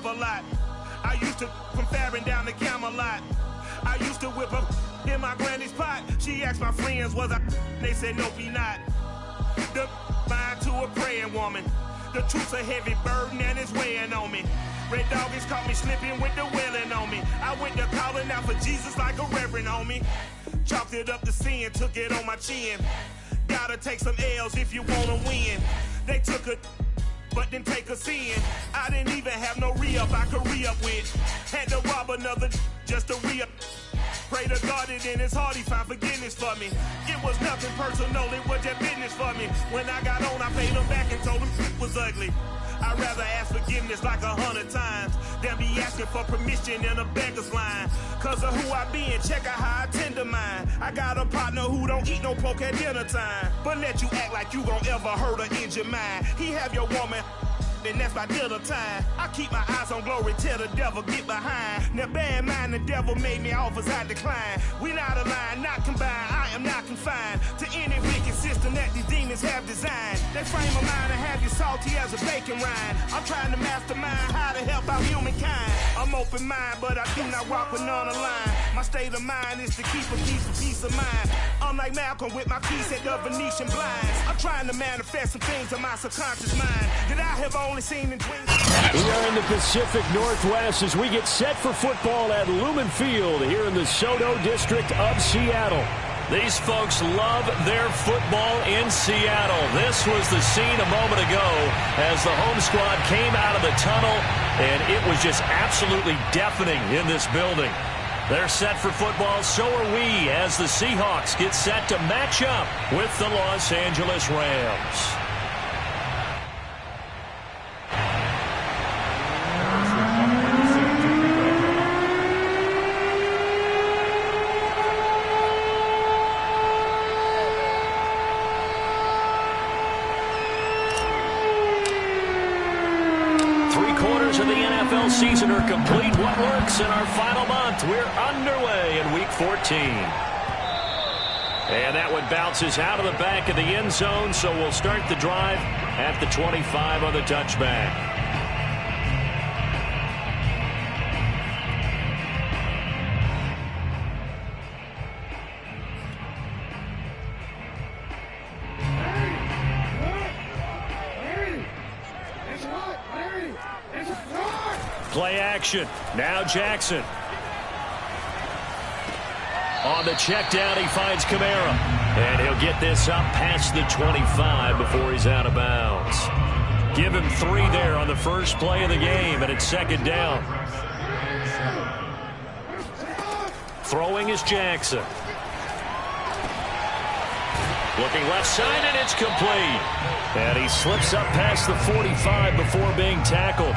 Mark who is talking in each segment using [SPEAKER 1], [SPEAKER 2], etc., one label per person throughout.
[SPEAKER 1] have a lot. I used to from Farron down to Camelot. I used to whip up in my granny's pot. She asked my friends, was I? They said, nope, he not. The mind to a praying woman. The truth's a heavy burden and it's weighing on me. Red doggies caught me slipping with the wailing on me. I went to calling out for Jesus like a reverend on me. Chalked it up to sin, took it on my chin. Gotta take some L's if you wanna win. They took a but didn't take a sin. I didn't even have no re-up I could re-up with. Had to rob another just to re-up. Pray to God that in his heart he found forgiveness for me. It was nothing personal, it was just business for me. When I got on, I paid him back and told him it was ugly. I'd rather ask forgiveness like 100 times than be asking for permission in a beggar's line. Cause of who I be and check out how I tend to mine. I got a partner who don't eat no pork at dinner time, but let you act like you gon' ever hurt or injure mine. He have your woman, and that's by dinner time. I keep my eyes on glory till the devil get behind. Now bear in mind the devil made me offers I decline. We not aligned, not combined, I am not confined to any wicked system that these demons have designed. They frame of mind and have you salty as a bacon rind. I'm trying to mastermind how to help out humankind. I'm open mind, but I do not walk with none aligned. My state of mind is to keep a peace of mind. I'm like Malcolm with my keys at the Venetian blinds. I'm trying to manifest some things in my subconscious mind that I have only seen in dreams.
[SPEAKER 2] We are in the Pacific Northwest as we get set for football at Lumen Field here in the SoDo district of Seattle. These folks love their football in Seattle. This was the scene a moment ago as the home squad came out of the tunnel, and it was just absolutely deafening in this building. They're set for football, so are we, as the Seahawks get set to match up with the Los Angeles Rams. Season are complete. What works in our final month? We're underway in Week 14. And that one bounces out of the back of the end zone, so we'll start the drive at the 25 on the touchback. Play action. Now Jackson. On the check down, he finds Kamara. And he'll get this up past the 25 before he's out of bounds. Give him 3 there on the first play of the game, and it's second down. Throwing is Jackson. Looking left side, and it's complete. And he slips up past the 45 before being tackled.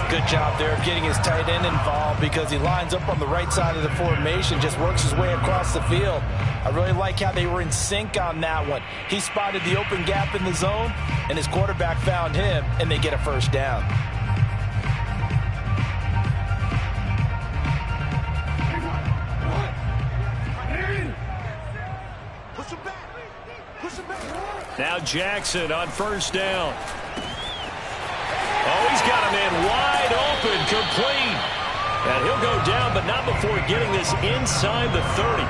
[SPEAKER 3] Good job there of getting his tight end involved because he lines up on the right side of the formation, just works his way across the field. I really like how they were in sync on that one. He spotted the open gap in the zone, and his quarterback found him, and they get a first down.
[SPEAKER 2] Now Jackson on first down. Oh, he's got a man wide open, complete. And he'll go down, but not before getting this inside the 30.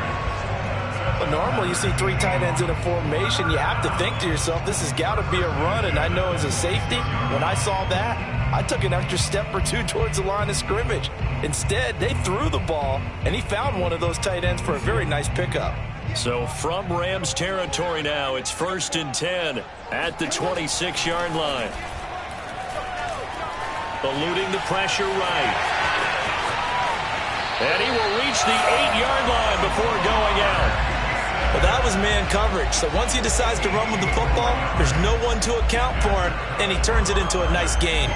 [SPEAKER 3] But normally you see 3 tight ends in a formation, you have to think to yourself, this has got to be a run. And I know as a safety, when I saw that, I took an extra step or 2 towards the line of scrimmage. Instead, they threw the ball, and he found one of those tight ends for a very nice pickup.
[SPEAKER 2] So from Rams territory now, it's 1st and 10 at the 26-yard line. Eluding the pressure right. And he will reach the 8-yard line before going out.
[SPEAKER 4] Well, that was man coverage. So once he decides to run with the football, there's no one to account for him, and he turns it into a nice gain.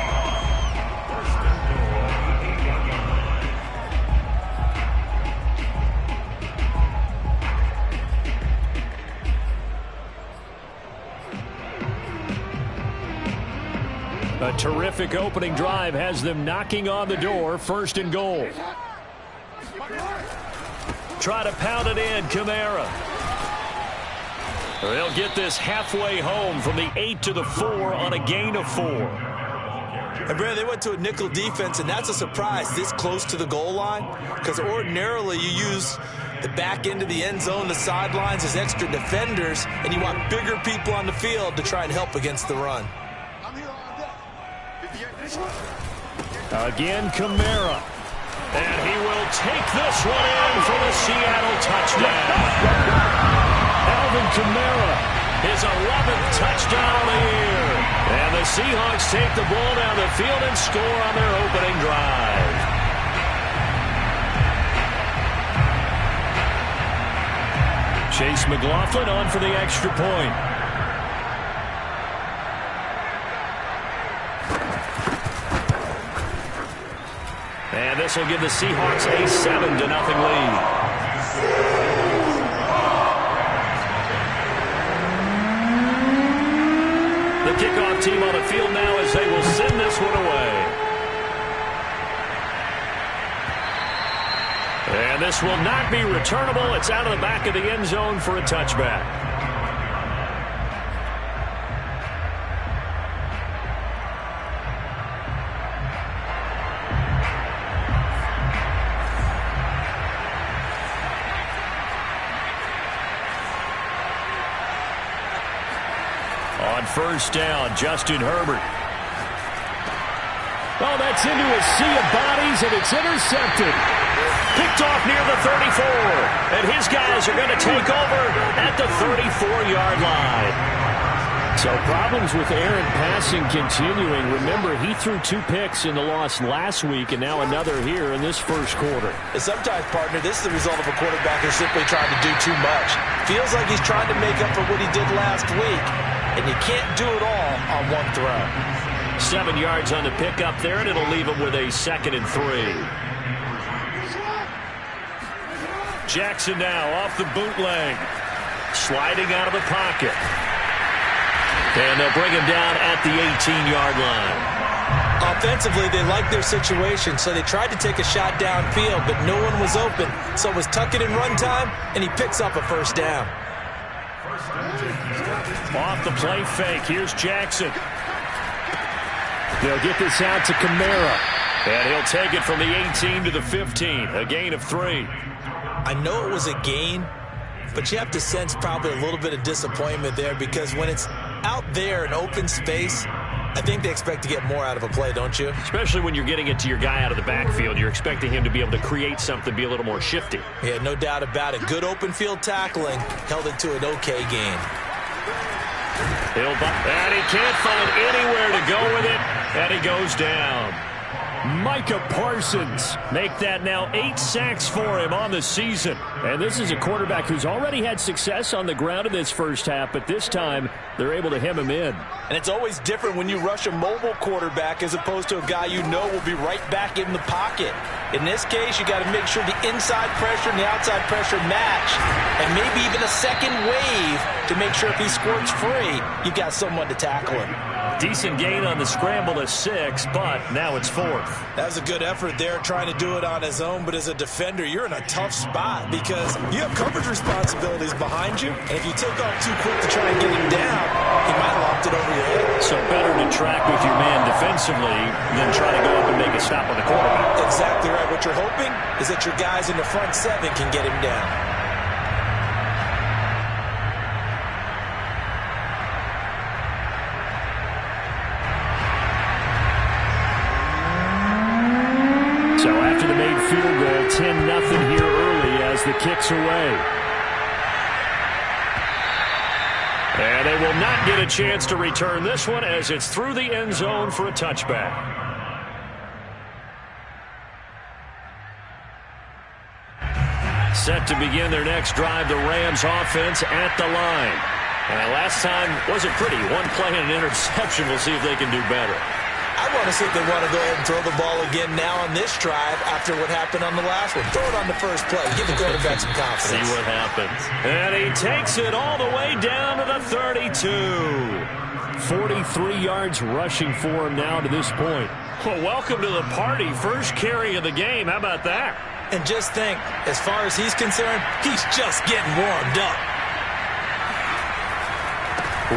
[SPEAKER 2] A terrific opening drive has them knocking on the door. 1st and goal. Try to pound it in, Kamara. They'll get this halfway home from the 8 to the 4 on a gain of 4.
[SPEAKER 4] And, Brandon, they went to a nickel defense, and that's a surprise this close to the goal line, because ordinarily you use the back end of the end zone, the sidelines as extra defenders, and you want bigger people on the field to try and help against the run.
[SPEAKER 2] Again, Kamara. And he will take this one in for the Seattle touchdown. Alvin Kamara, his 11th touchdown of the year. And the Seahawks take the ball down the field and score on their opening drive. Chase McLaughlin on for the extra point. And this will give the Seahawks a 7-0 lead. The kickoff team on the field now as they will send this one away. And this will not be returnable. It's out of the back of the end zone for a touchback. On first down, Justin Herbert. Oh, that's into a sea of bodies, and it's intercepted. Picked off near the 34. And his guys are going to take over at the 34-yard line. So problems with errant passing continuing. Remember, he threw 2 picks in the loss last week, and now another here in this first quarter.
[SPEAKER 4] And sometimes, partner, this is the result of a quarterback who's simply trying to do too much. Feels like he's trying to make up for what he did last week. And you can't do it all on one throw.
[SPEAKER 2] 7 yards on the pickup there, and it'll leave him with a 2nd and 3. Jackson now off the bootleg. Sliding out of the pocket. And they'll bring him down at the 18-yard line.
[SPEAKER 4] Offensively, they liked their situation, so they tried to take a shot downfield, but no one was open. So it was tuck it in run time, and he picks up a first down.
[SPEAKER 2] Off the play fake. Here's Jackson. They'll get this out to Kamara. And he'll take it from the 18 to the 15. A gain of 3.
[SPEAKER 4] I know it was a gain, but you have to sense probably a little bit of disappointment there, because when it's out there in open space, I think they expect to get more out of a play, don't you?
[SPEAKER 2] Especially when you're getting it to your guy out of the backfield. You're expecting him to be able to create something, be a little more shifty.
[SPEAKER 4] Yeah, no doubt about it. Good open field tackling held it to an okay gain.
[SPEAKER 2] And he can't find anywhere to go with it, and he goes down. Micah Parsons make that now 8 sacks for him on the season. And this is a quarterback who's already had success on the ground in this first half, but this time they're able to hem him in.
[SPEAKER 4] And it's always different when you rush a mobile quarterback as opposed to a guy you know will be right back in the pocket. In this case, you got to make sure the inside pressure and the outside pressure match, and maybe even a second wave to make sure if he squirts free, you've got someone to tackle him.
[SPEAKER 2] Decent gain on the scramble to 6, but now it's 4th.
[SPEAKER 4] That was a good effort there, trying to do it on his own, but as a defender, you're in a tough spot because you have coverage responsibilities behind you, and if you take off too quick to try and get him down, he might have lopped it over your head.
[SPEAKER 2] So better to track with your man defensively than try to go up and make a stop on the quarterback.
[SPEAKER 4] Exactly right. What you're hoping is that your guys in the front 7 can get him down.
[SPEAKER 2] So after the made field goal, 10-0 here early as the kick's away. And they will not get a chance to return this one as it's through the end zone for a touchback. Set to begin their next drive, the Rams offense at the line. Last time wasn't pretty. One play and an interception. We'll see if they can do better.
[SPEAKER 4] I want to see if they want to go ahead and throw the ball again now on this drive after what happened on the last one. Throw it on the first play. Give the quarterback some confidence.
[SPEAKER 2] See what happens. And he takes it all the way down to the 32. 43 yards rushing for him now to this point. Well, welcome to the party. First carry of the game. How about that?
[SPEAKER 4] And just think, as far as he's concerned, he's just getting warmed up.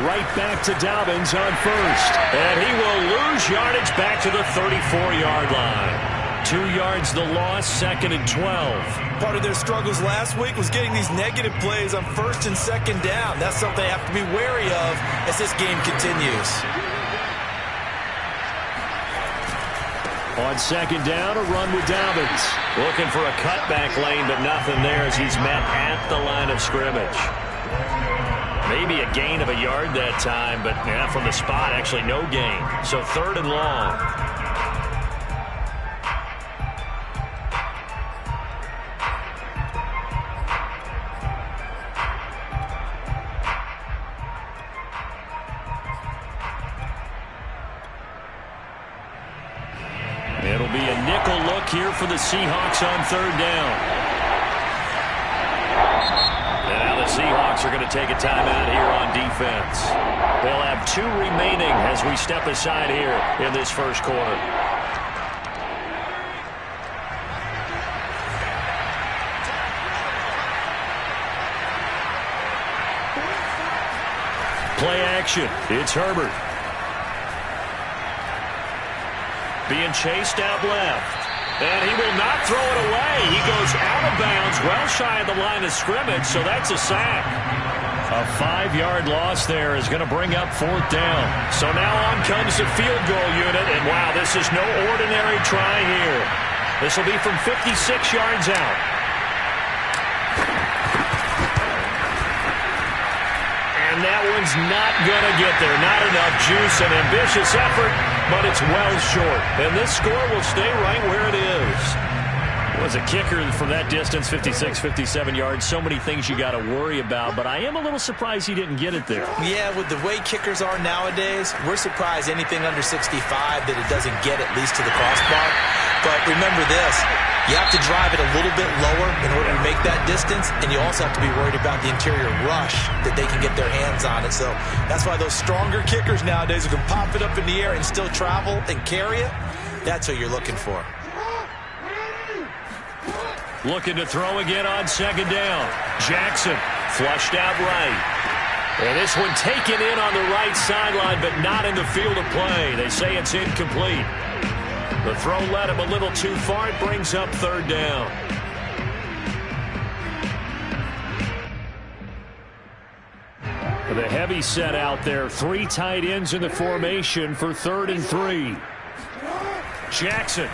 [SPEAKER 2] Right back to Dobbins on first. And he will lose yardage back to the 34-yard line. 2 yards the loss, 2nd and 12.
[SPEAKER 3] Part of their struggles last week was getting these negative plays on 1st and 2nd down. That's something they have to be wary of as this game continues.
[SPEAKER 2] On 2nd down, a run with Dobbins. Looking for a cutback lane, but nothing there as he's met at the line of scrimmage. Maybe a gain of a yard that time, but from the spot, actually no gain. So 3rd and long. It'll be a nickel look here for the Seahawks on 3rd down. And now the Seahawks are going to take a timeout here on defense. They'll have 2 remaining as we step aside here in this first quarter. Play action. It's Herbert. Being chased out left. And he will not throw it away. He goes out of bounds, well shy of the line of scrimmage, so that's a sack. A 5-yard loss there is going to bring up 4th down. So now on comes the field goal unit, and wow, this is no ordinary try here. This will be from 56 yards out. And that one's not going to get there. Not enough juice, an ambitious effort, but it's well short. And this score will stay right where it is. Was a kicker from that distance, 56, 57 yards. So many things you got to worry about, but I am a little surprised he didn't get it there.
[SPEAKER 3] Yeah, with the way kickers are nowadays, we're surprised anything under 65 that it doesn't get at least to the crossbar. But remember this, you have to drive it a little bit lower in order to make that distance, and you also have to be worried about the interior rush that they can get their hands on it. So that's why those stronger kickers nowadays who can pop it up in the air and still travel and carry it, that's what you're looking for.
[SPEAKER 2] Looking to throw again on 2nd down. Jackson flushed out right. And this one taken in on the right sideline, but not in the field of play. They say it's incomplete. The throw led him a little too far. It brings up 3rd down. The heavy set out there. 3 tight ends in the formation for 3rd and 3. Jackson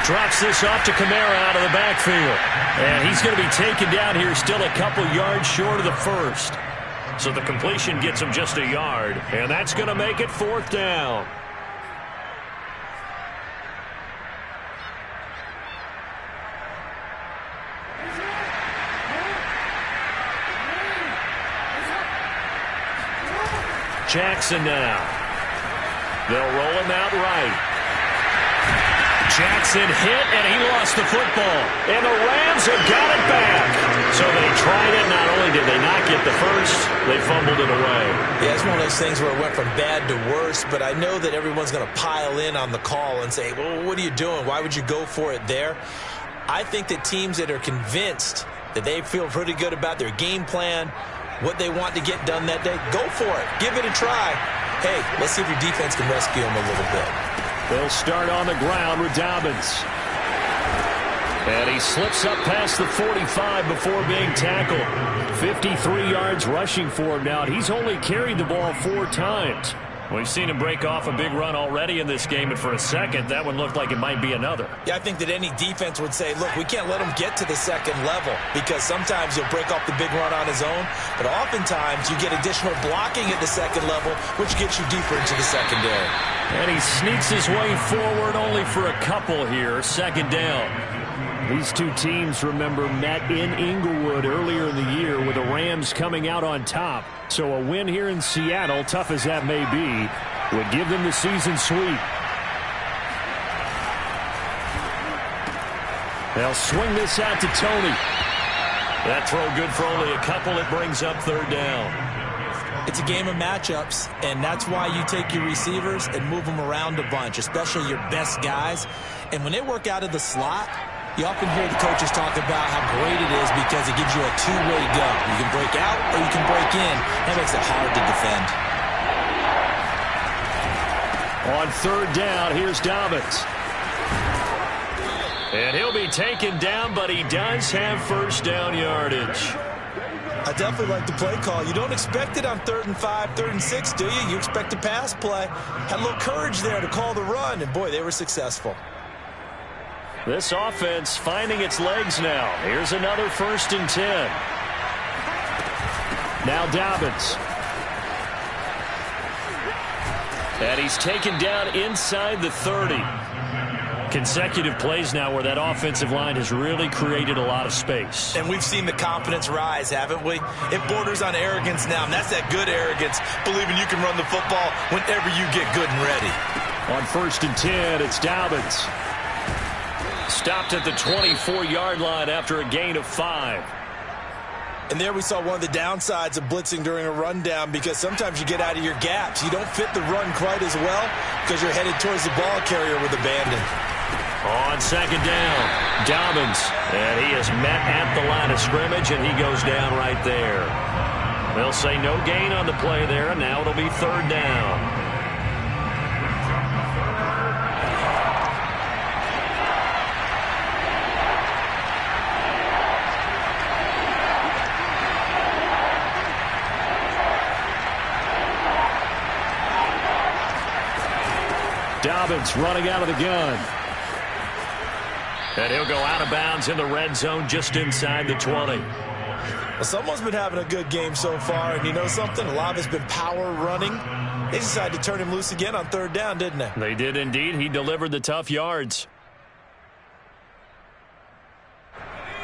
[SPEAKER 2] drops this off to Kamara out of the backfield. And he's going to be taken down here still a couple yards short of the first. So the completion gets him just a yard. And that's going to make it 4th down. Jackson now. They'll roll him out right. Jackson hit, and he lost the football. And the Rams have got it back. So they tried it. Not only did they not get the first, they fumbled it away.
[SPEAKER 3] Yeah, it's one of those things where it went from bad to worse, but I know that everyone's going to pile in on the call and say, well, what are you doing? Why would you go for it there? I think that teams that are convinced that they feel pretty good about their game plan, what they want to get done that day, go for it. Give it a try. Hey, let's see if your defense can rescue them a little bit.
[SPEAKER 2] They'll start on the ground with Dobbins. And he slips up past the 45 before being tackled. 53 yards rushing for him now. He's only carried the ball 4 times. We've seen him break off a big run already in this game, and for a second, that one looked like it might be another.
[SPEAKER 3] Yeah, I think that any defense would say, look, we can't let him get to the second level because sometimes he'll break off the big run on his own, but oftentimes you get additional blocking at the second level, which gets you deeper into the secondary.
[SPEAKER 2] And he sneaks his way forward only for a couple here, 2nd down. These two teams, remember, met in Inglewood earlier in the year with the Rams coming out on top. So a win here in Seattle, tough as that may be, would give them the season sweep. They'll swing this out to Tony. That throw good for only a couple. It brings up 3rd down.
[SPEAKER 3] It's a game of matchups, and that's why you take your receivers and move them around a bunch, especially your best guys. And when they work out of the slot,
[SPEAKER 4] You often hear the coaches talk about how great it is because it gives you a two-way go. You can break out or you can break in. That makes it hard to defend.
[SPEAKER 2] On third down, here's Dobbins. And he'll be taken down, but he does have first down yardage.
[SPEAKER 3] I definitely like the play call. You don't expect it on 3rd and 5, 3rd and 6, do you? You expect a pass play. Had a little courage there to call the run, and boy, they were successful.
[SPEAKER 2] This offense finding its legs now. Here's another 1st and 10. Now Dobbins. And he's taken down inside the 30. Consecutive plays now where that offensive line has really created a lot of space.
[SPEAKER 3] And we've seen the confidence rise, haven't we? It borders on arrogance now, and that's that good arrogance, believing you can run the football whenever you get good and ready.
[SPEAKER 2] On 1st and 10, it's Dobbins. Stopped at the 24-yard line after a gain of 5.
[SPEAKER 3] And there we saw one of the downsides of blitzing during a rundown, because sometimes you get out of your gaps. You don't fit the run quite as well because you're headed towards the ball carrier with abandon.
[SPEAKER 2] On 2nd down, Dobbins. And he is met at the line of scrimmage, and he goes down right there. They'll say no gain on the play there, and now it'll be 3rd down. Dobbins running out of the gun. And he'll go out of bounds in the red zone just inside the 20.
[SPEAKER 3] Well, someone's been having a good game so far, and you know something? A lot of it's been power running. They decided to turn him loose again on 3rd down, didn't they?
[SPEAKER 2] They did indeed. He delivered the tough yards.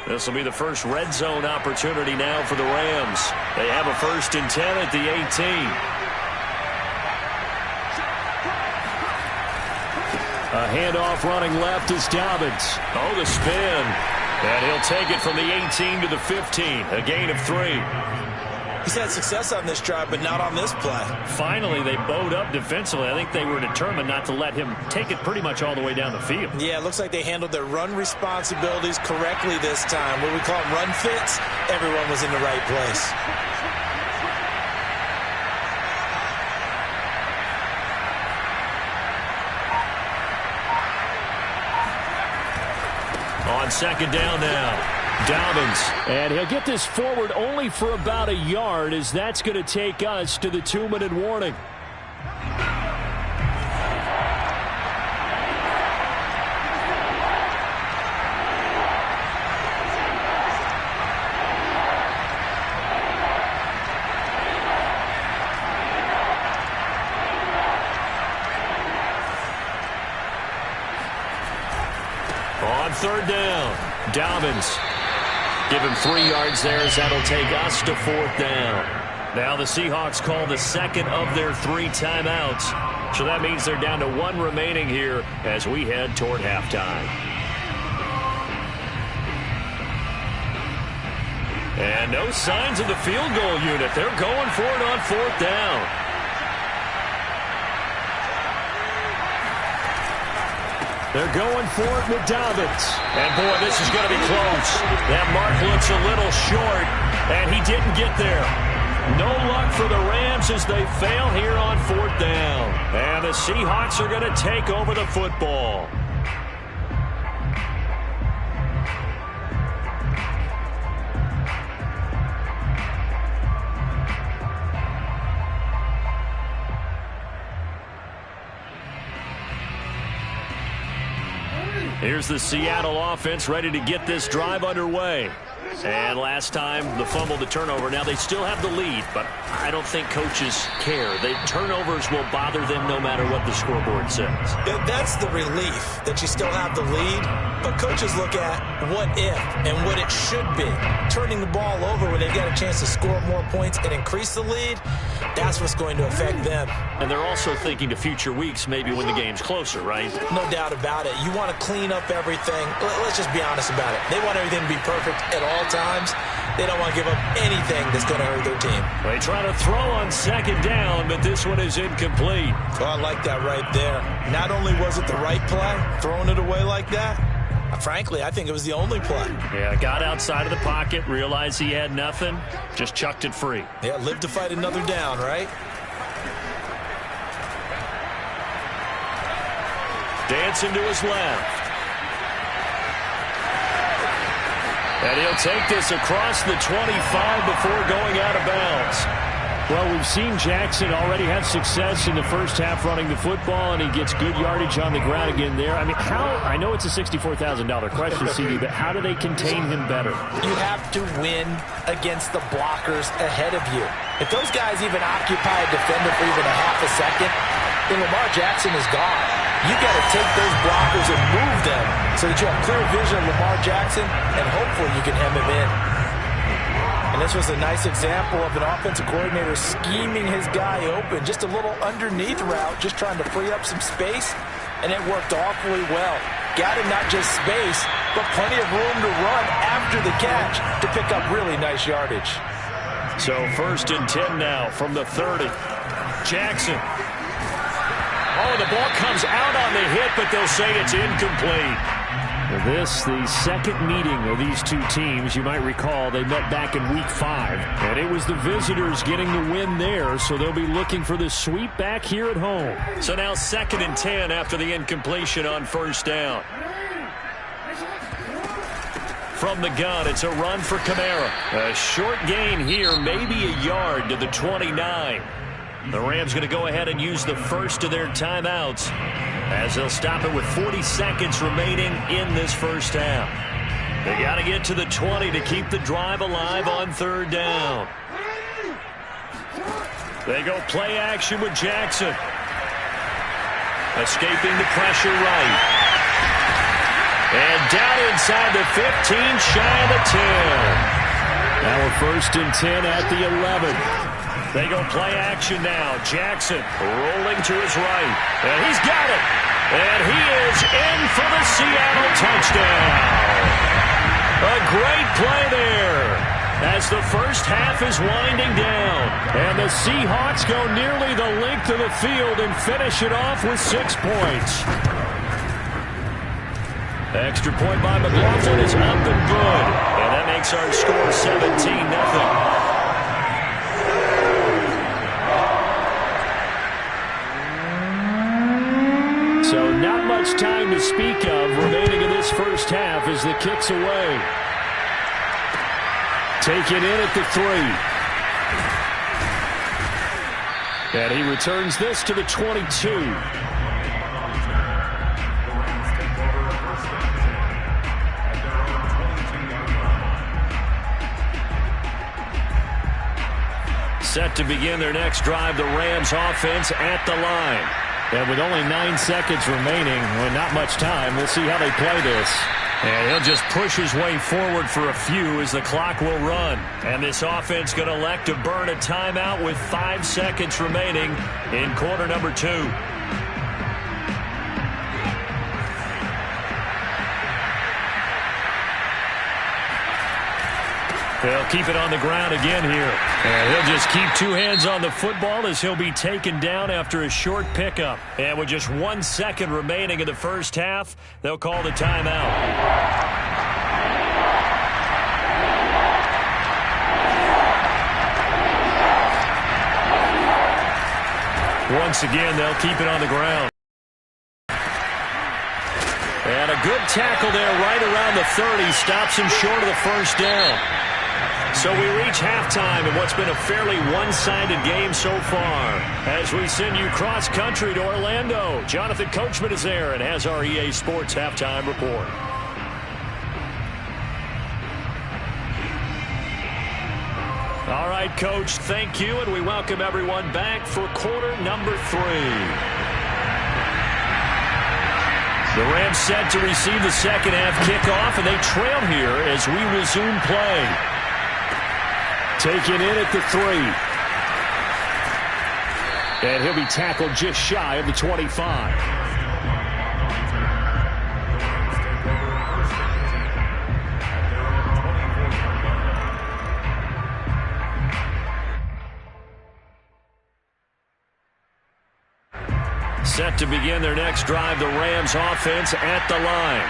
[SPEAKER 2] This will be the first red zone opportunity now for the Rams. They have a 1st and 10 at the 18. A handoff running left is Dobbins. Oh, the spin. And he'll take it from the 18 to the 15. A gain of 3.
[SPEAKER 3] He's had success on this drive, but not on this play.
[SPEAKER 2] Finally, they bowed up defensively. I think they were determined not to let him take it pretty much all the way down the field.
[SPEAKER 3] Yeah, it looks like they handled their run responsibilities correctly this time. What we call them run fits, everyone was in the right place.
[SPEAKER 2] On 2nd down now, Dobbins. And he'll get this forward only for about a yard, as that's going to take us to the 2-minute warning. On 3rd down, Dobbins. Give him 3 yards there, as that'll take us to 4th down. Now the Seahawks call the 2nd of their 3 timeouts. So that means they're down to 1 remaining here as we head toward halftime. And no signs of the field goal unit. They're going for it on 4th down. They're going for it with Dobbins. And, boy, this is going to be close. That mark looks a little short, and he didn't get there. No luck for the Rams as they fail here on 4th down. And the Seahawks are going to take over the football. Here's the Seattle offense ready to get this drive underway. And last time, the fumble, the turnover. Now, they still have the lead, but I don't think coaches care. The turnovers will bother them no matter what the scoreboard says.
[SPEAKER 3] That's the relief, that you still have the lead. But coaches look at what if and what it should be. Turning the ball over when they've got a chance to score more points and increase the lead, that's what's going to affect them.
[SPEAKER 2] And they're also thinking to future weeks, maybe when the game's closer, right?
[SPEAKER 3] No doubt about it. You want to clean up everything. Let's just be honest about it. They want everything to be perfect at all times. They don't want to give up anything that's going to hurt their team.
[SPEAKER 2] They try to throw on 2nd down, but this one is incomplete.
[SPEAKER 3] Oh, I like that right there. Not only was it the right play, throwing it away like that, Frankly, I think it was the only play.
[SPEAKER 2] Yeah, got outside of the pocket, realized he had nothing, just chucked it free.
[SPEAKER 3] Yeah, live to fight another down, right?
[SPEAKER 2] Dancing to his left. And he'll take this across the 25 before going out of bounds. Well, we've seen Jackson already have success in the first half running the football, and he gets good yardage on the ground again there. I mean, I know it's a $64,000 question, CD, but how do they contain him better?
[SPEAKER 3] You have to win against the blockers ahead of you. If those guys even occupy a defender for even a half a second, then Lamar Jackson is gone. You got to take those blockers and move them so that you have clear vision of Lamar Jackson, and hopefully you can hem him in. And this was a nice example of an offensive coordinator scheming his guy open. Just a little underneath route, just trying to free up some space, and it worked awfully well. Got him not just space, but plenty of room to run after the catch to pick up really nice yardage.
[SPEAKER 2] So 1st and 10 now from the 30. Jackson. Oh, the ball comes out on the hit, but they'll say it's incomplete. This, the second meeting of these two teams. You might recall they met back in Week 5. And it was the visitors getting the win there, so they'll be looking for the sweep back here at home. So now 2nd and 10 after the incompletion on 1st down. From the gun, it's a run for Kamara. A short gain here, maybe a yard to the 29. The Rams going to go ahead and use the first of their timeouts as they'll stop it with 40 seconds remaining in this first half. They got to get to the 20 to keep the drive alive on 3rd down. They go play action with Jackson. Escaping the pressure right. And down inside the 15, shy of the 10. Now we're 1st and 10 at the 11. They go play action now. Jackson rolling to his right. And he's got it. And he is in for the Seattle touchdown. A great play there as the first half is winding down. And the Seahawks go nearly the length of the field and finish it off with 6 points. Extra point by McLaughlin is up and good. And that makes our score 17-0. So not much time to speak of remaining in this first half as the kick's away. Taken in at the 3. And he returns this to the 22. Set to begin their next drive, the Rams offense at the line. And with only 9 seconds remaining, well, not much time, we'll see how they play this. And he'll just push his way forward for a few as the clock will run. And this offense going to elect to burn a timeout with 5 seconds remaining in quarter number 2. They'll keep it on the ground again here. And he'll just keep 2 hands on the football as he'll be taken down after a short pickup. And with just 1 second remaining in the first half, they'll call the timeout. Once again, they'll keep it on the ground. And a good tackle there right around the 30. Stops him short of the first down. So we reach halftime in what's been a fairly one-sided game so far. As we send you cross-country to Orlando, Jonathan Coachman is there and has our EA Sports halftime report. All right, Coach, thank you, and we welcome everyone back for quarter number 3. The Rams set to receive the second half kickoff, and they trail here as we resume play. Taken in at the 3. And he'll be tackled just shy of the 25. Set to begin their next drive, the Rams offense at the line.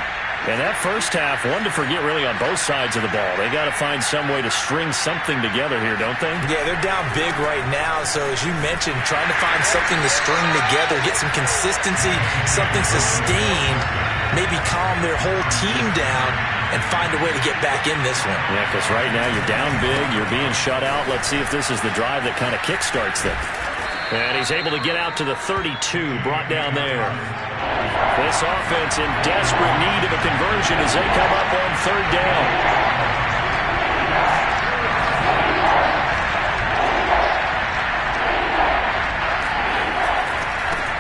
[SPEAKER 2] And that first half, one to forget really on both sides of the ball. They got to find some way to string something together here, don't they?
[SPEAKER 3] Yeah, they're down big right now. So as you mentioned, trying to find something to string together, get some consistency, something sustained, maybe calm their whole team down and find a way to get back in this one.
[SPEAKER 2] Yeah, because right now you're down big, you're being shut out. Let's see if this is the drive that kind of kickstarts them. And he's able to get out to the 32, brought down there. This offense in desperate need of a conversion as they come up on third down.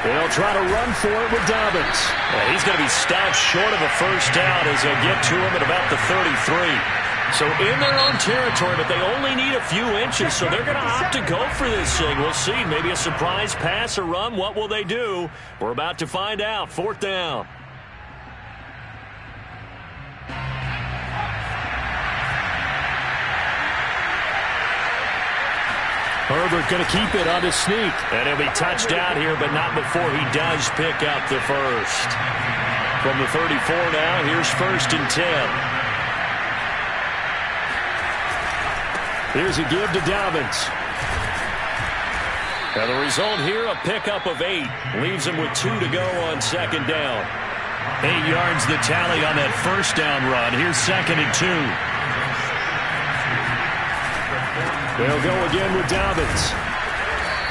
[SPEAKER 2] They'll try to run for it with Dobbins. He's going to be stopped short of a first down as they'll get to him at about the 33. So in their own territory, but they only need a few inches, so they're going to opt to go for this thing. We'll see. Maybe a surprise pass or run. What will they do? We're about to find out. Fourth down. Herbert going to keep it on his sneak. And he'll be touched out here, but not before he does pick up the first. From the 34 now, here's 1st and 10. Here's a give to Dobbins. And the result here, a pickup of 8. Leaves him with 2 to go on second down. 8 yards the tally on that first down run. Here's 2nd and 2. They'll go again with Dobbins.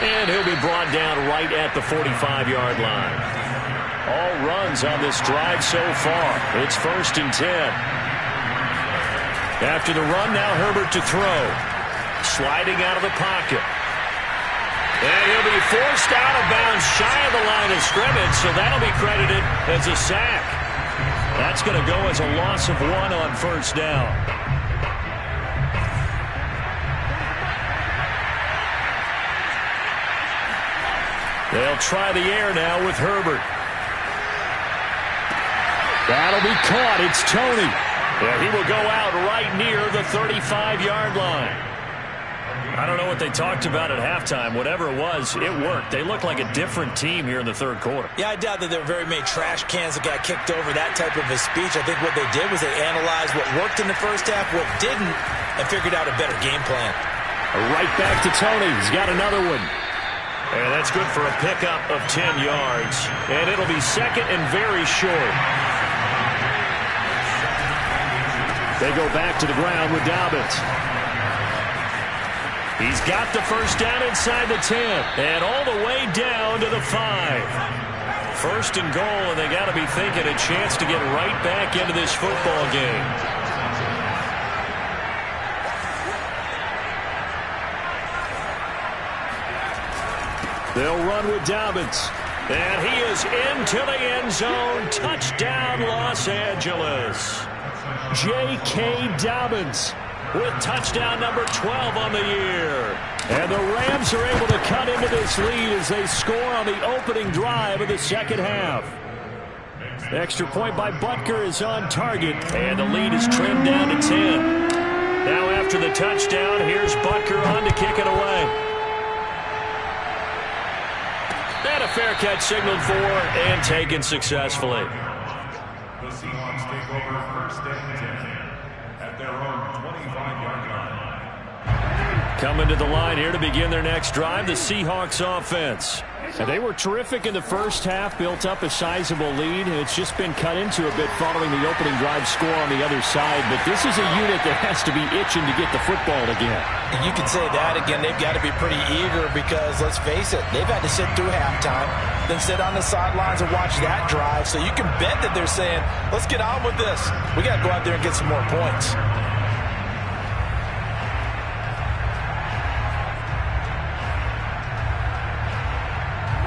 [SPEAKER 2] And he'll be brought down right at the 45-yard line. All runs on this drive so far. It's 1st and 10. After the run, now Herbert to throw. Sliding out of the pocket. And he'll be forced out of bounds shy of the line of scrimmage, so that'll be credited as a sack. That's going to go as a loss of 1 on first down. They'll try the air now with Herbert. That'll be caught. It's Toney. Yeah, he will go out right near the 35-yard line. I don't know what they talked about at halftime. Whatever it was, it worked. They look like a different team here in the third quarter.
[SPEAKER 3] Yeah, I doubt that there were very many trash cans that got kicked over, that type of a speech. I think what they did was they analyzed what worked in the first half, what didn't, and figured out a better game plan.
[SPEAKER 2] Right back to Toney. He's got another one. And that's good for a pickup of 10 yards. And it'll be second and very short. They go back to the ground with Dobbins. He's got the first down inside the 10. And all the way down to the 5. First and goal, and they got to be thinking a chance to get right back into this football game. They'll run with Dobbins. And he is into the end zone. Touchdown, Los Angeles. J.K. Dobbins with touchdown number 12 on the year. And the Rams are able to cut into this lead as they score on the opening drive of the second half. Extra point by Butker is on target, and the lead is trimmed down to 10. Now after the touchdown, here's Butker on to kick it away. And a fair catch signaled for and taken successfully.
[SPEAKER 5] The Seahawks take over 1st and 10 at their own 25-yard line.
[SPEAKER 2] Coming to the line here to begin their next drive, the Seahawks offense. And they were terrific in the first half, built up a sizable lead, and it's just been cut into a bit following the opening drive score on the other side. But this is a unit that has to be itching to get the football again.
[SPEAKER 3] You can say that again. They've got to be pretty eager because, let's face it, they've had to sit through halftime, then sit on the sidelines and watch that drive. So you can bet that they're saying, let's get on with this. We got to go out there and get some more points.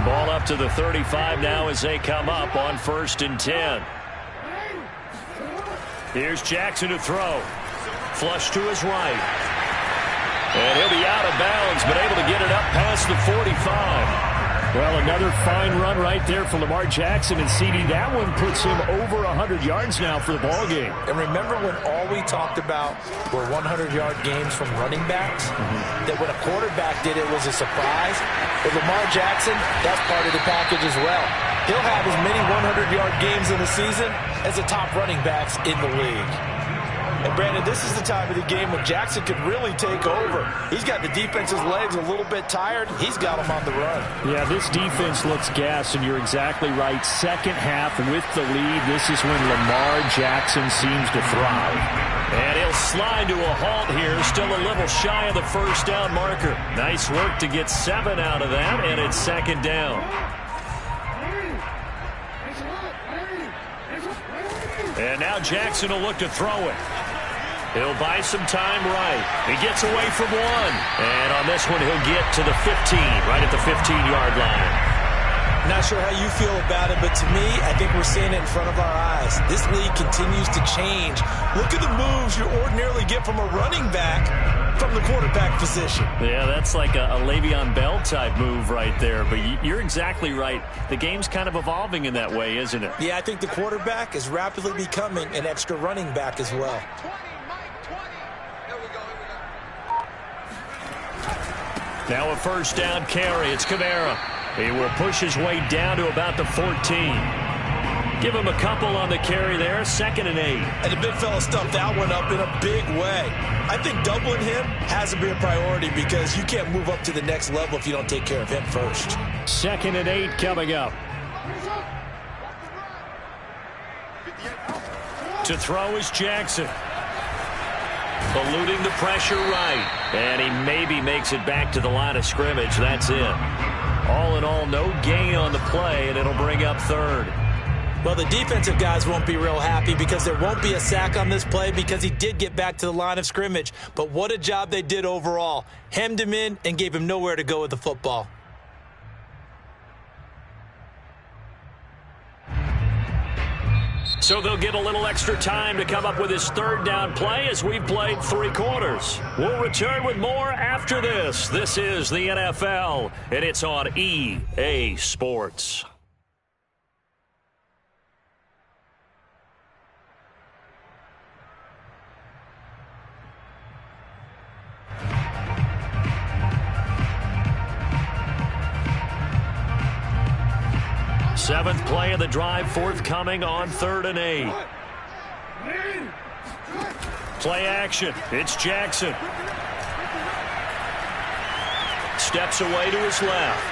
[SPEAKER 2] Ball up to the 35 now as they come up on 1st and 10. Here's Jackson to throw. Flush to his right. And he'll be out of bounds, but able to get it up past the 45. Well, another fine run right there for Lamar Jackson, and CD, that one puts him over 100 yards now for the ball game.
[SPEAKER 3] And remember when all we talked about were 100-yard games from running backs? That when a quarterback did it was a surprise. With Lamar Jackson, that's part of the package as well. He'll have as many 100-yard games in a season as the top running backs in the league. And, Brandon, this is the time of the game when Jackson could really take over. He's got the defense's legs a little bit tired. He's got them on the run.
[SPEAKER 2] Yeah, this defense looks gassed, and you're exactly right. Second half with the lead, this is when Lamar Jackson seems to thrive. And he'll slide to a halt here, still a little shy of the first down marker. Nice work to get 7 out of that, and it's second down. And now Jackson will look to throw it. He'll buy some time right. He gets away from one. And on this one, he'll get to the 15, right at the 15-yard line.
[SPEAKER 3] Not sure how you feel about it, but to me, I think we're seeing it in front of our eyes. This league continues to change. Look at the moves you ordinarily get from a running back from the quarterback position.
[SPEAKER 2] Yeah, that's like a Le'Veon Bell type move right there. But you're exactly right. The game's kind of evolving in that way, isn't it?
[SPEAKER 3] Yeah, I think the quarterback is rapidly becoming an extra running back as well.
[SPEAKER 2] Now a first down carry. It's Kamara. He will push his way down to about the 14. Give him a couple on the carry there. 2nd and 8.
[SPEAKER 3] And the big fella stuffed that one up in a big way. I think doubling him has to be a priority because you can't move up to the next level if you don't take care of him first.
[SPEAKER 2] 2nd and 8 coming up. To throw is Jackson. Eluding the pressure right. And he maybe makes it back to the line of scrimmage. That's it. All in all, no gain on the play, and it'll bring up 3rd.
[SPEAKER 3] Well, the defensive guys won't be real happy because there won't be a sack on this play because he did get back to the line of scrimmage. But what a job they did overall. Hemmed him in and gave him nowhere to go with the football.
[SPEAKER 2] So they'll get a little extra time to come up with his 3rd down play as we've played 3 quarters. We'll return with more after this. This is the NFL, and it's on EA Sports. Seventh play of the drive forthcoming on 3rd and 8. Play action. It's Jackson. Steps away to his left.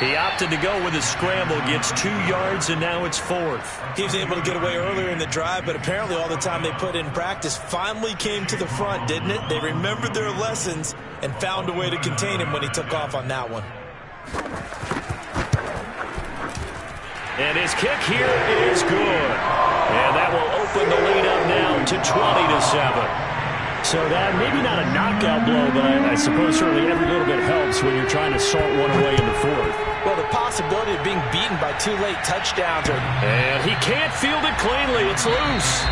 [SPEAKER 2] He opted to go with a scramble, gets 2 yards, and now it's 4th.
[SPEAKER 3] He was able to get away earlier in the drive, but apparently all the time they put in practice finally came to the front, didn't it? They remembered their lessons and found a way to contain him when he took off on that one.
[SPEAKER 2] And his kick here is good. And that will open the lead up now to 20-7. So that maybe not a knockout blow, but I suppose certainly every little bit helps when you're trying to salt one away in the 4th.
[SPEAKER 3] Well, the possibility of being beaten by 2 late touchdowns.
[SPEAKER 2] And he can't field it cleanly. It's loose.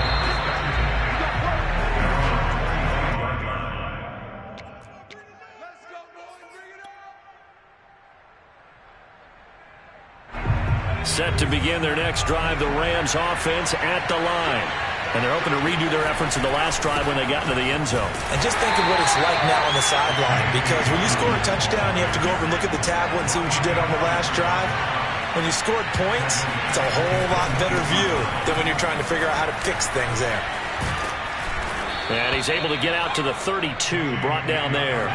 [SPEAKER 2] Set to begin their next drive, the Rams offense at the line. And they're hoping to redo their efforts in the last drive when they got into the end zone.
[SPEAKER 3] And just think of what it's like now on the sideline, because when you score a touchdown, you have to go over and look at the tablet and see what you did on the last drive. When you scored points, it's a whole lot better view than when you're trying to figure out how to fix things there.
[SPEAKER 2] And he's able to get out to the 32, brought down there.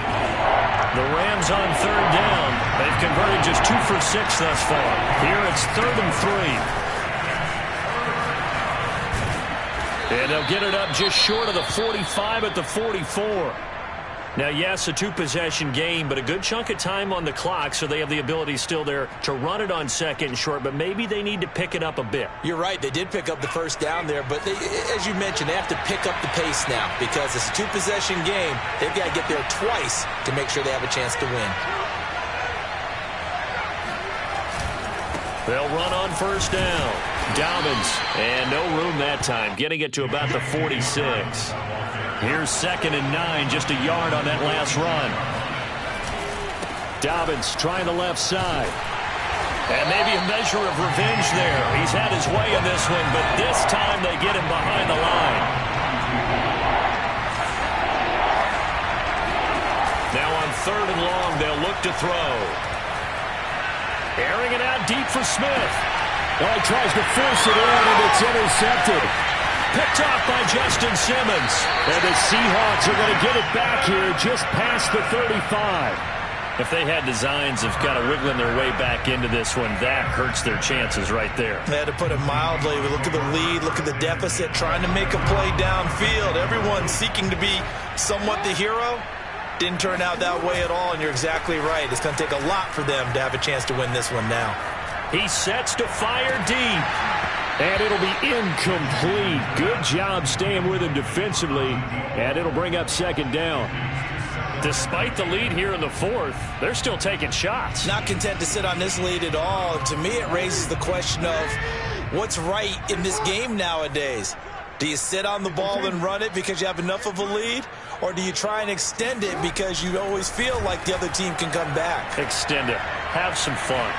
[SPEAKER 2] The Rams on 3rd down. They've converted just 2 for 6 thus far. Here it's 3rd and 3. And they'll get it up just short of the 45 at the 44. Now, yes, a 2-possession game, but a good chunk of time on the clock, so they have the ability still there to run it on 2nd and short, but maybe they need to pick it up a bit.
[SPEAKER 3] You're right. They did pick up the first down there, but as you mentioned, they have to pick up the pace now because it's a 2-possession game. They've got to get there twice to make sure they have a chance to win.
[SPEAKER 2] They'll run on first down. Dobbins, and no room that time, getting it to about the 46. Here's 2nd and 9, just a yard on that last run. Dobbins trying the left side. And maybe a measure of revenge there. He's had his way in this one, but this time they get him behind the line. Now on 3rd and long, they'll look to throw. Airing it out deep for Smith. Oh, he tries to force it in, and it's intercepted. Picked off by Justin Simmons. And the Seahawks are going to get it back here just past the 35. If they had designs of kind of wiggling their way back into this one, that hurts their chances right there.
[SPEAKER 3] They had to put it mildly. We look at the lead, look at the deficit, trying to make a play downfield. Everyone seeking to be somewhat the hero. Didn't turn out that way at all, and you're exactly right. It's going to take a lot for them to have a chance to win this one now.
[SPEAKER 2] He sets to fire deep. And it'll be incomplete. Good job staying with him defensively. And it'll bring up second down. Despite the lead here in the fourth, they're still taking shots.
[SPEAKER 3] Not content to sit on this lead at all. To me, it raises the question of what's right in this game nowadays. Do you sit on the ball and run it because you have enough of a lead? Or do you try and extend it because you always feel like the other team can come back?
[SPEAKER 2] Extend it. Have some fun.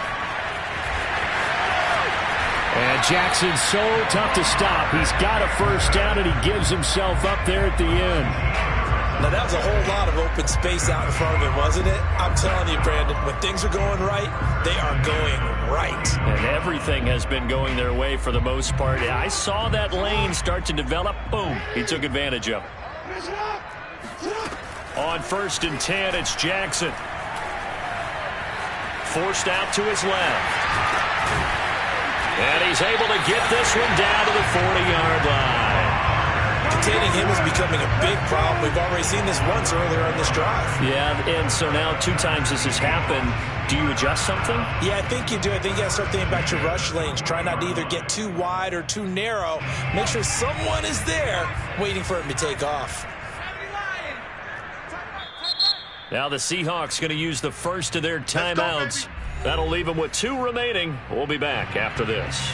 [SPEAKER 2] And Jackson's so tough to stop. He's got a first down, and he gives himself up there at the end.
[SPEAKER 3] Now, that was a whole lot of open space out in front of him, wasn't it? I'm telling you, Brandon, when things are going right, they are going right.
[SPEAKER 2] And everything has been going their way for the most part. I saw that lane start to develop. Boom. He took advantage of it. On 1st and 10, it's Jackson. Forced out to his left. And he's able to get this one down to the 40-yard line.
[SPEAKER 3] Containing him is becoming a big problem. We've already seen this once earlier in this drive.
[SPEAKER 2] Yeah, and so now 2 times this has happened. Do you adjust something?
[SPEAKER 3] Yeah, I think you do. I think you got to start thinking about your rush lanes. Try not to either get too wide or too narrow. Make sure someone is there waiting for him to take off.
[SPEAKER 2] Now the Seahawks going to use the first of their timeouts. That'll leave them with 2 remaining. We'll be back after this.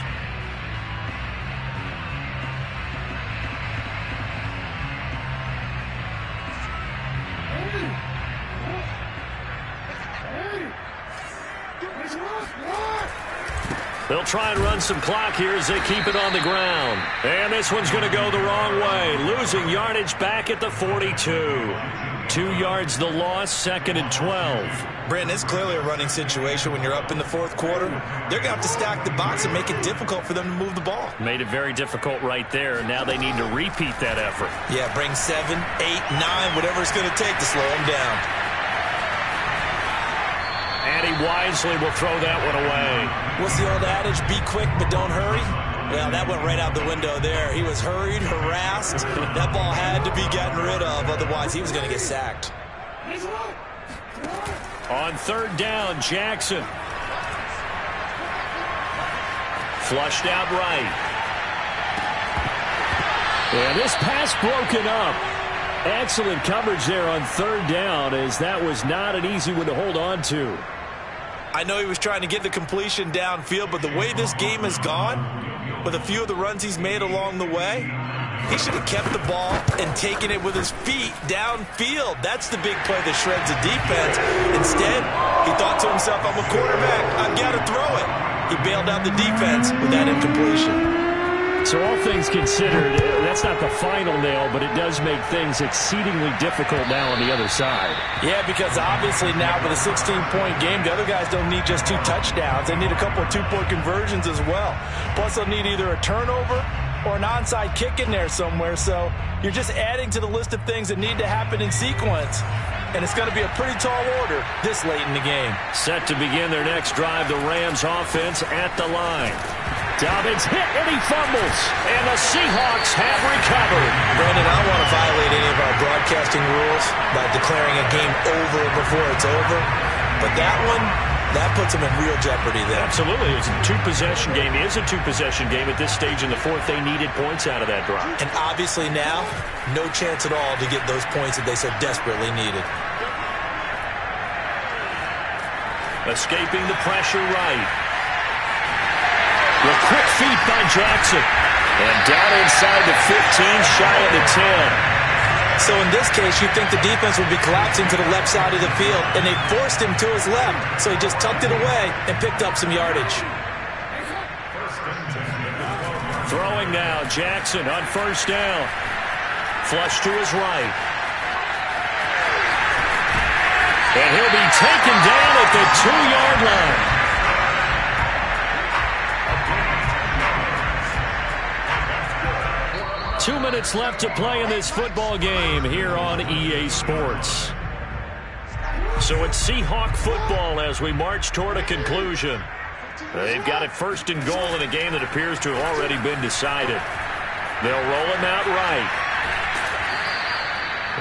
[SPEAKER 2] They'll try and run some clock here as they keep it on the ground. And this one's going to go the wrong way. Losing yardage back at the 42. 2 yards the loss, 2nd and 12.
[SPEAKER 3] Brandon, it's clearly a running situation when you're up in the 4th quarter. They're going to have to stack the box and make it difficult for them to move the ball.
[SPEAKER 2] Made it very difficult right there. Now they need to repeat that effort.
[SPEAKER 3] Yeah, bring 7, 8, 9, whatever it's going to take to slow them down.
[SPEAKER 2] And he wisely will throw that one away.
[SPEAKER 3] What's the old adage? Be quick, but don't hurry. Well, that went right out the window there. He was hurried, harassed. That ball had to be gotten rid of, otherwise he was going to get sacked.
[SPEAKER 2] On 3rd down, Jackson. Flushed out right. And this pass broken up. Excellent coverage there on 3rd down, as that was not an easy one to hold on to.
[SPEAKER 3] I know he was trying to get the completion downfield, but the way this game has gone, with a few of the runs he's made along the way, he should have kept the ball and taken it with his feet downfield. That's the big play that shreds the defense. Instead, he thought to himself, I'm a quarterback, I've got to throw it. He bailed out the defense with that incompletion.
[SPEAKER 2] So all things considered, that's not the final nail, but it does make things exceedingly difficult now on the other side.
[SPEAKER 3] Yeah, because obviously now with a 16-point game, the other guys don't need just 2 touchdowns. They need a couple of 2-point conversions as well. Plus, they'll need either a turnover or an onside kick in there somewhere. So you're just adding to the list of things that need to happen in sequence. And it's going to be a pretty tall order this late in the game.
[SPEAKER 2] Set to begin their next drive, the Rams offense at the line. Dobbins hit and he fumbles, and the Seahawks have recovered.
[SPEAKER 3] Brandon, I don't want to violate any of our broadcasting rules by declaring a game over before it's over, but that one, that puts them in real jeopardy there.
[SPEAKER 2] Absolutely. It's a 2-possession game. It is a 2-possession game at this stage in the 4th. They needed points out of that drive.
[SPEAKER 3] And obviously now, no chance at all to get those points that they so desperately needed.
[SPEAKER 2] Escaping the pressure right. With quick feet by Jackson. And down inside the 15, shy of the 10.
[SPEAKER 3] So in this case, you'd think the defense would be collapsing to the left side of the field, and they forced him to his left. So he just tucked it away and picked up some yardage.
[SPEAKER 2] Throwing now, Jackson on 1st down. Flush to his right. And he'll be taken down at the 2-yard line. 2 minutes left to play in this football game here on EA Sports. So it's Seahawk football as we march toward a conclusion. They've got it first and goal in a game that appears to have already been decided. They'll roll him out right.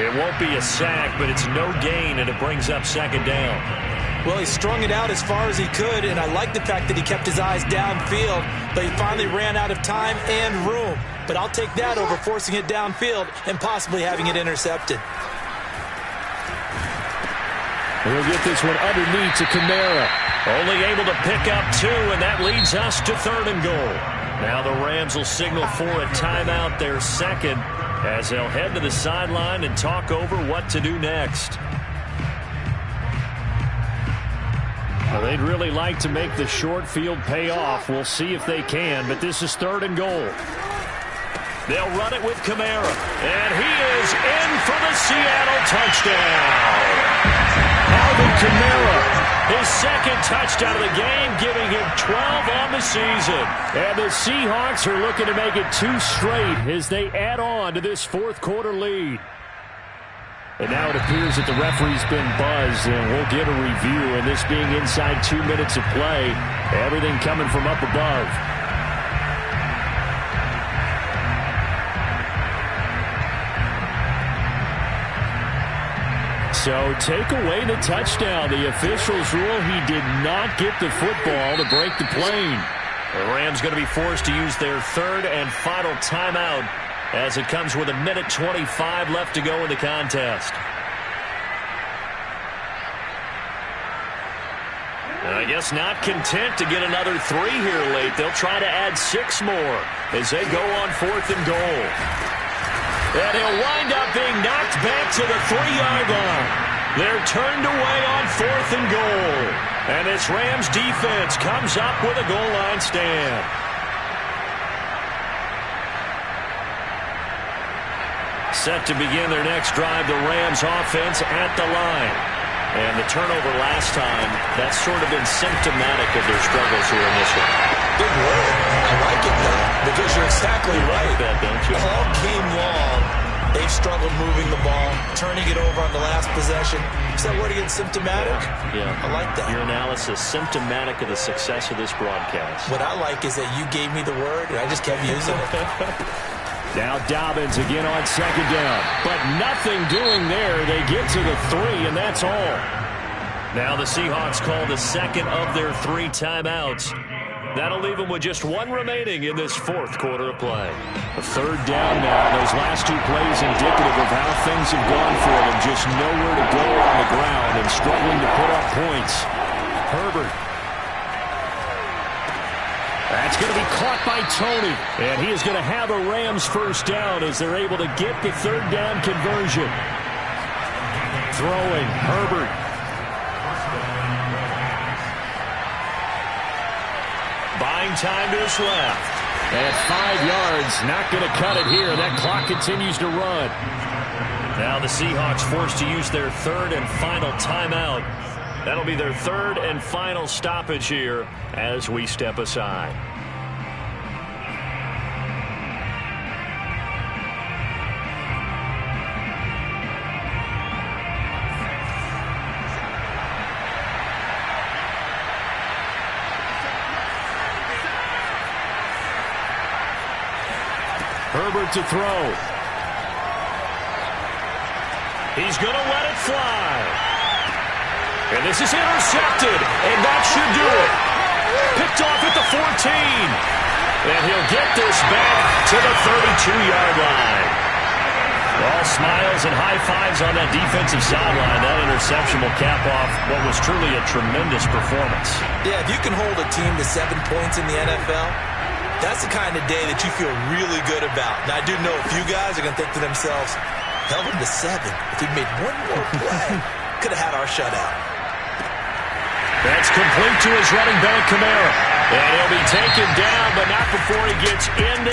[SPEAKER 2] It won't be a sack, but it's no gain, and it brings up second down.
[SPEAKER 3] Well, he strung it out as far as he could, and I like the fact that he kept his eyes downfield, but he finally ran out of time and room. But I'll take that over forcing it downfield and possibly having it intercepted.
[SPEAKER 2] We'll get this one underneath to Kamara. Only able to pick up 2, and that leads us to third and goal. Now the Rams will signal for a timeout, their second, as they'll head to the sideline and talk over what to do next. Well, they'd really like to make the short field pay off. We'll see if they can, but this is third and goal. They'll run it with Kamara, and he is in for the Seattle touchdown. Alvin Kamara, his second touchdown of the game, giving him 12 on the season. And the Seahawks are looking to make it 2 straight as they add on to this fourth quarter lead. And now it appears that the referee's been buzzed, and we'll get a review. And this being inside 2 minutes of play, everything coming from up above. So take away the touchdown. The officials rule he did not get the football to break the plane. The Rams going to be forced to use their third and final timeout as it comes with 1:25 left to go in the contest. I guess not content to get another 3 here late. They'll try to add 6 more as they go on 4th and goal. And he'll wind up being knocked back to the 3-yard line. They're turned away on 4th and goal. And this Rams defense comes up with a goal line stand. Set to begin their next drive, the Rams offense at the line. And the turnover last time, that's sort of been symptomatic of their struggles here in this one.
[SPEAKER 3] Big word. I like it, though, because you're exactly right.
[SPEAKER 2] Like that, don't you?
[SPEAKER 3] All game long, they've struggled moving the ball, turning it over on the last possession. Is that word again, symptomatic?
[SPEAKER 2] Yeah.
[SPEAKER 3] I like that.
[SPEAKER 2] Your analysis, symptomatic of the success of this broadcast.
[SPEAKER 3] What I like is that you gave me the word, and I just kept using it.
[SPEAKER 2] Now Dobbins again on second down. But nothing doing there. They get to the 3, and that's all. Now the Seahawks call the second of their 3 timeouts. That'll leave them with just 1 remaining in this fourth quarter of play. A third down now. Those last 2 plays indicative of how things have gone for them. Just nowhere to go on the ground and struggling to put up points. Herbert. That's going to be caught by Tony. And he is going to have a Rams first down as they're able to get the third down conversion. Throwing, Herbert. Buying time to his left. At 5 yards, not going to cut it here. That clock continues to run. Now the Seahawks forced to use their third and final timeout. That'll be their third and final stoppage here as we step aside. Herbert to throw. He's going to let it fly. And this is intercepted, and that should do it. Picked off at the 14. And he'll get this back to the 32-yard line. All smiles and high fives on that defensive sideline. That interception will cap off what was truly a tremendous performance.
[SPEAKER 3] Yeah, if you can hold a team to 7 points in the NFL, that's the kind of day that you feel really good about. Now, I do know a few guys are going to think to themselves, held him to 7. If we made 1 more play, could have had our shutout.
[SPEAKER 2] That's complete to his running back, Kamara. And he'll be taken down, but not before he gets into